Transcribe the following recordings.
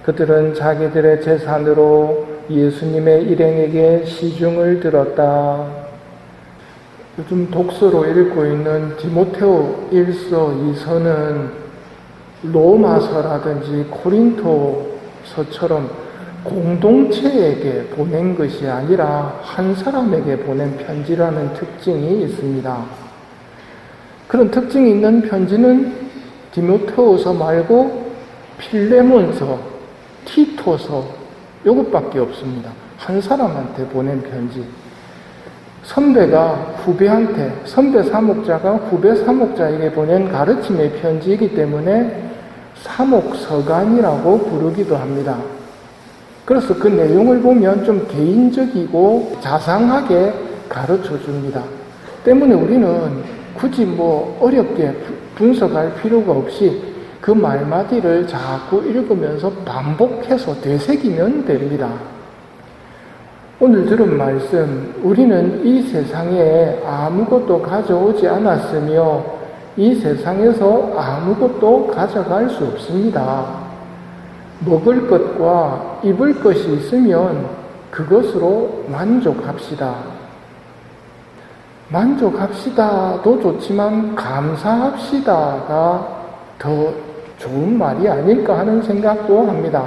그들은 자기들의 재산으로 예수님의 일행에게 시중을 들었다. 요즘 독서로 읽고 있는 디모데오 1서, 2서는 로마서라든지 고린토서처럼 공동체에게 보낸 것이 아니라 한 사람에게 보낸 편지라는 특징이 있습니다. 그런 특징이 있는 편지는 디모데후서 말고 필레몬서, 티토서 이것밖에 없습니다. 한 사람한테 보낸 편지. 선배가 후배한테, 선배 사목자가 후배 사목자에게 보낸 가르침의 편지이기 때문에 사목서간이라고 부르기도 합니다. 그래서 그 내용을 보면 좀 개인적이고 자상하게 가르쳐 줍니다. 때문에 우리는 굳이 어렵게 분석할 필요가 없이 그 말마디를 자꾸 읽으면서 반복해서 되새기면 됩니다. 오늘 들은 말씀, 우리는 이 세상에 아무것도 가져오지 않았으며 이 세상에서 아무것도 가져갈 수 없습니다. 먹을 것과 입을 것이 있으면 그것으로 만족합시다. 만족합시다도 좋지만 감사합시다가 더 좋은 말이 아닐까 하는 생각도 합니다.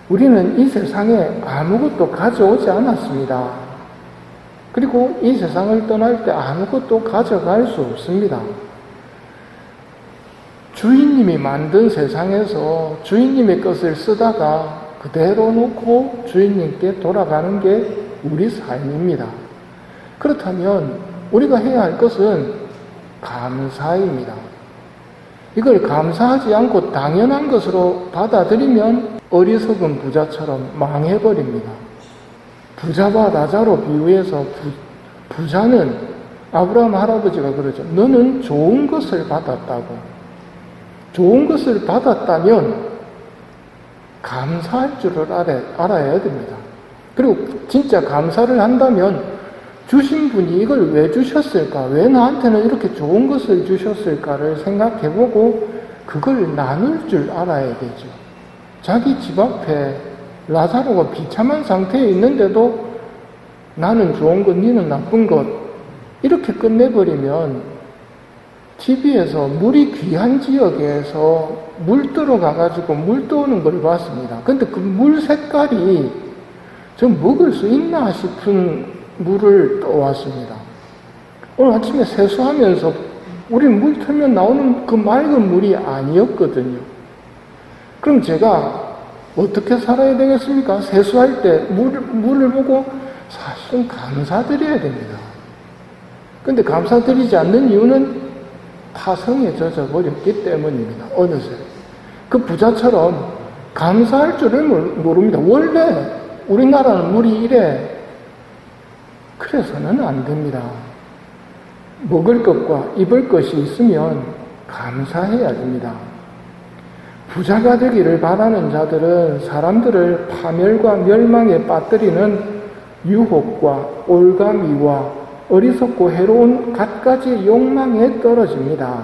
우리는 이 세상에 아무것도 가져오지 않았습니다. 그리고 이 세상을 떠날 때 아무것도 가져갈 수 없습니다. 주인님이 만든 세상에서 주인님의 것을 쓰다가 그대로 놓고 주인님께 돌아가는 게 우리 삶입니다. 그렇다면 우리가 해야 할 것은 감사입니다. 이걸 감사하지 않고 당연한 것으로 받아들이면 어리석은 부자처럼 망해버립니다. 부자와 라자로 비유해서 부자는 아브라함 할아버지가 그러죠. 너는 좋은 것을 받았다고. 좋은 것을 받았다면 감사할 줄을 알아야 됩니다. 그리고 진짜 감사를 한다면 주신 분이 이걸 왜 주셨을까? 왜 나한테는 이렇게 좋은 것을 주셨을까를 생각해보고 그걸 나눌 줄 알아야 되죠. 자기 집 앞에 라자로가 비참한 상태에 있는데도 나는 좋은 것, 니는 나쁜 것 이렇게 끝내버리면 TV에서 물이 귀한 지역에서 물 뜨러 가가지고 물 떠오는 걸 봤습니다. 근데 그 물 색깔이 좀 먹을 수 있나 싶은 물을 떠왔습니다. 오늘 아침에 세수하면서 우리 물 틀면 나오는 그 맑은 물이 아니었거든요. 그럼 제가 어떻게 살아야 되겠습니까? 세수할 때 물을 보고 사실은 감사드려야 됩니다. 근데 감사드리지 않는 이유는 타성에 젖어버렸기 때문입니다. 어느새. 그 부자처럼 감사할 줄을 모릅니다. 원래 우리나라는 물이 이래. 그래서는 안 됩니다. 먹을 것과 입을 것이 있으면 감사해야 됩니다. 부자가 되기를 바라는 자들은 사람들을 파멸과 멸망에 빠뜨리는 유혹과 올가미와 어리석고 해로운 갖가지 욕망에 떨어집니다.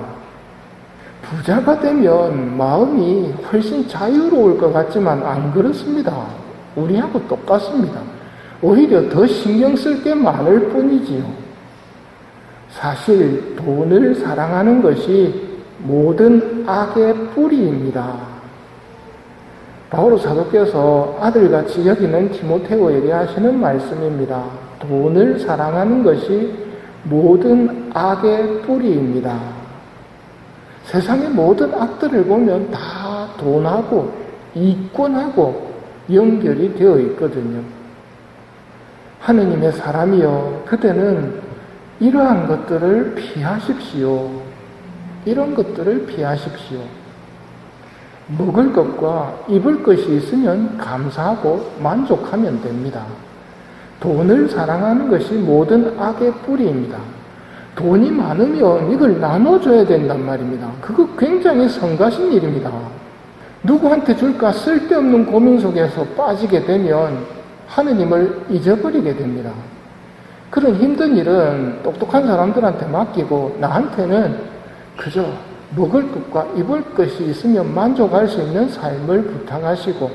부자가 되면 마음이 훨씬 자유로울 것 같지만 안 그렇습니다. 우리하고 똑같습니다. 오히려 더 신경 쓸 게 많을 뿐이지요. 사실 돈을 사랑하는 것이 모든 악의 뿌리입니다. 바오로 사도께서 아들같이 여기는 디모데후에게 하시는 말씀입니다. 돈을 사랑하는 것이 모든 악의 뿌리입니다. 세상의 모든 악들을 보면 다 돈하고 이권하고 연결이 되어 있거든요. 하느님의 사람이여, 그대는 이러한 것들을 피하십시오. 이런 것들을 피하십시오. 먹을 것과 입을 것이 있으면 감사하고 만족하면 됩니다. 돈을 사랑하는 것이 모든 악의 뿌리입니다. 돈이 많으면 이걸 나눠줘야 된단 말입니다. 그거 굉장히 성가신 일입니다. 누구한테 줄까 쓸데없는 고민 속에서 빠지게 되면 하느님을 잊어버리게 됩니다. 그런 힘든 일은 똑똑한 사람들한테 맡기고 나한테는 그저 먹을 것과 입을 것이 있으면 만족할 수 있는 삶을 부탁하시고,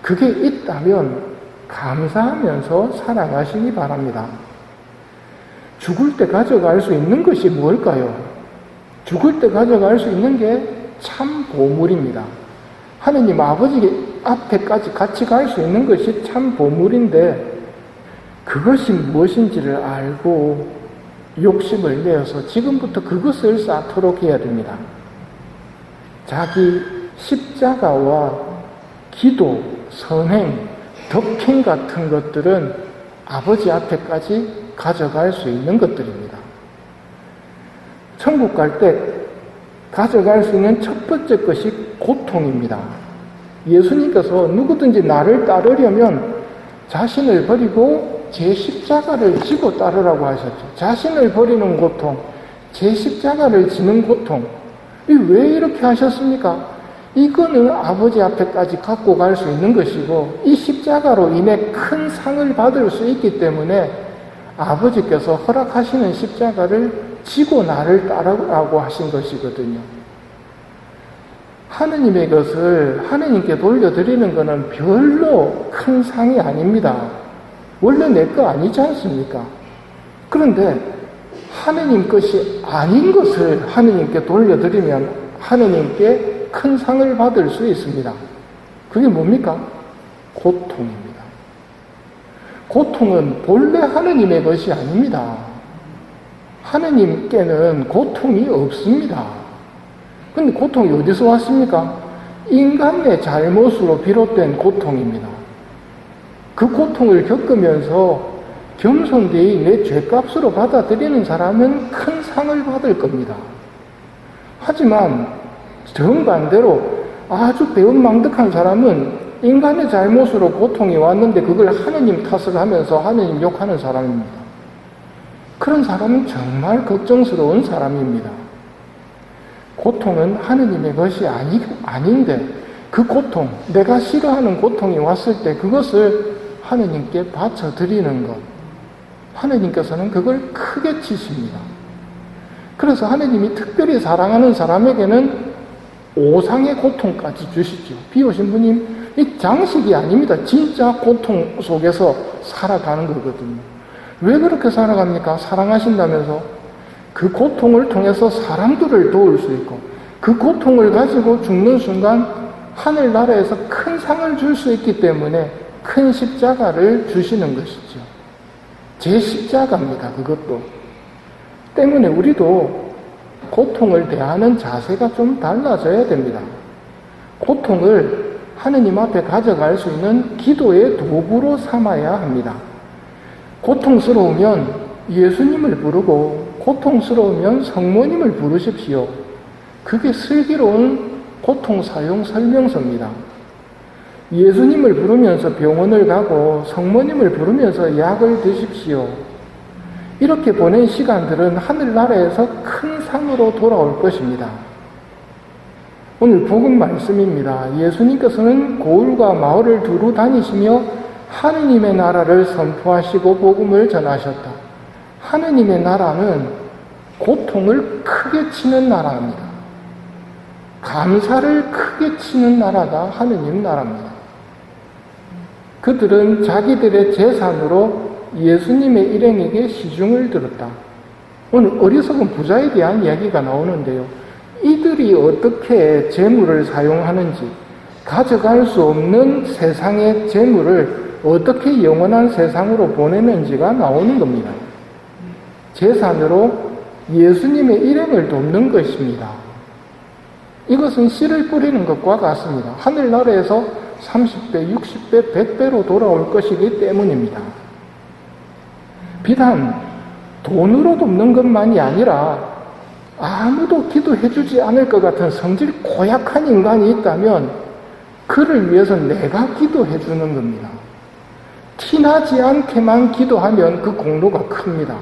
그게 있다면 감사하면서 살아가시기 바랍니다. 죽을 때 가져갈 수 있는 것이 뭘까요? 죽을 때 가져갈 수 있는 게 참 보물입니다. 하느님 아버지 앞에까지 같이 갈 수 있는 것이 참 보물인데, 그것이 무엇인지를 알고 욕심을 내어서 지금부터 그것을 쌓도록 해야 됩니다. 자기 십자가와 기도, 선행, 덕행 같은 것들은 아버지 앞에까지 가져갈 수 있는 것들입니다. 천국 갈 때 가져갈 수 있는 첫 번째 것이 고통입니다. 예수님께서 누구든지 나를 따르려면 자신을 버리고 제 십자가를 지고 따르라고 하셨죠. 자신을 버리는 고통, 제 십자가를 지는 고통. 왜 이렇게 하셨습니까? 이거는 아버지 앞에까지 갖고 갈 수 있는 것이고, 이 십자가로 인해 큰 상을 받을 수 있기 때문에 아버지께서 허락하시는 십자가를 지고 나를 따르라고 하신 것이거든요. 하느님의 것을 하느님께 돌려드리는 것은 별로 큰 상이 아닙니다. 원래 내 거 아니지 않습니까? 그런데 하느님 것이 아닌 것을 하느님께 돌려드리면 하느님께 큰 상을 받을 수 있습니다. 그게 뭡니까? 고통입니다. 고통은 본래 하느님의 것이 아닙니다. 하느님께는 고통이 없습니다. 근데 고통이 어디서 왔습니까? 인간의 잘못으로 비롯된 고통입니다. 그 고통을 겪으면서 겸손되이 내 죄값으로 받아들이는 사람은 큰 상을 받을 겁니다. 하지만 정반대로 아주 배은망덕한 사람은 인간의 잘못으로 고통이 왔는데 그걸 하느님 탓을 하면서 하느님 욕하는 사람입니다. 그런 사람은 정말 걱정스러운 사람입니다. 고통은 하느님의 것이 아닌데 그 고통, 내가 싫어하는 고통이 왔을 때 그것을 하느님께 바쳐드리는 것, 하느님께서는 그걸 크게 치십니다. 그래서 하느님이 특별히 사랑하는 사람에게는 오상의 고통까지 주시죠. 비 오신 분이 이 장식이 아닙니다. 진짜 고통 속에서 살아가는 거거든요. 왜 그렇게 살아갑니까? 사랑하신다면서 그 고통을 통해서 사람들을 도울 수 있고, 그 고통을 가지고 죽는 순간 하늘나라에서 큰 상을 줄 수 있기 때문에 큰 십자가를 주시는 것이죠. 제 십자가입니다. 그것도. 때문에 우리도 고통을 대하는 자세가 좀 달라져야 됩니다. 고통을 하느님 앞에 가져갈 수 있는 기도의 도구로 삼아야 합니다. 고통스러우면 예수님을 부르고 고통스러우면 성모님을 부르십시오. 그게 슬기로운 고통 사용 설명서입니다. 예수님을 부르면서 병원을 가고 성모님을 부르면서 약을 드십시오. 이렇게 보낸 시간들은 하늘나라에서 큰 상으로 돌아올 것입니다. 오늘 복음 말씀입니다. 예수님께서는 고을과 마을을 두루 다니시며 하느님의 나라를 선포하시고 복음을 전하셨다. 하느님의 나라는 고통을 크게 치는 나라입니다. 감사를 크게 치는 나라가 하느님 나라입니다. 그들은 자기들의 재산으로 예수님의 일행에게 시중을 들었다. 오늘 어리석은 부자에 대한 이야기가 나오는데요. 이들이 어떻게 재물을 사용하는지, 가져갈 수 없는 세상의 재물을 어떻게 영원한 세상으로 보내는지가 나오는 겁니다. 재산으로 예수님의 일행을 돕는 것입니다. 이것은 씨를 뿌리는 것과 같습니다. 하늘나라에서 30배, 60배, 100배로 돌아올 것이기 때문입니다. 비단 돈으로 돕는 것만이 아니라 아무도 기도해주지 않을 것 같은 성질 고약한 인간이 있다면 그를 위해서 내가 기도해주는 겁니다. 티나지 않게만 기도하면 그 공로가 큽니다.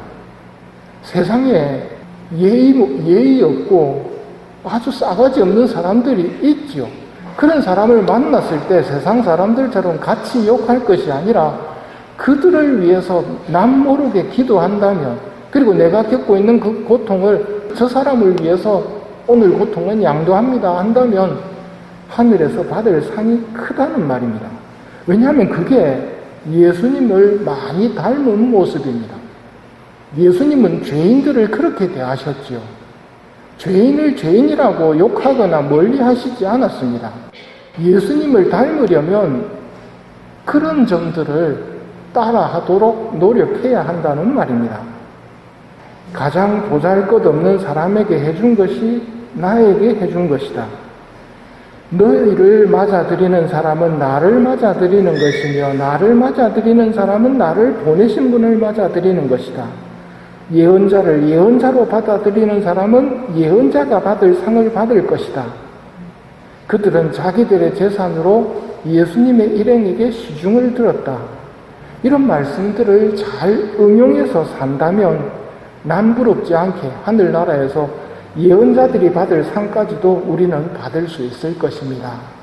세상에 예의 없고 아주 싸가지 없는 사람들이 있죠. 그런 사람을 만났을 때 세상 사람들처럼 같이 욕할 것이 아니라 그들을 위해서 남 모르게 기도한다면, 그리고 내가 겪고 있는 그 고통을 저 사람을 위해서 오늘 고통은 양도합니다 한다면 하늘에서 받을 상이 크다는 말입니다. 왜냐하면 그게 예수님을 많이 닮은 모습입니다. 예수님은 죄인들을 그렇게 대하셨지요. 죄인을 죄인이라고 욕하거나 멀리하시지 않았습니다. 예수님을 닮으려면 그런 점들을 따라하도록 노력해야 한다는 말입니다. 가장 보잘것없는 사람에게 해준 것이 나에게 해준 것이다. 너희를 맞아들이는 사람은 나를 맞아들이는 것이며 나를 맞아들이는 사람은 나를 보내신 분을 맞아들이는 것이다. 예언자를 예언자로 받아들이는 사람은 예언자가 받을 상을 받을 것이다. 그들은 자기들의 재산으로 예수님의 일행에게 시중을 들었다. 이런 말씀들을 잘 응용해서 산다면 남부럽지 않게 하늘나라에서 예언자들이 받을 상까지도 우리는 받을 수 있을 것입니다.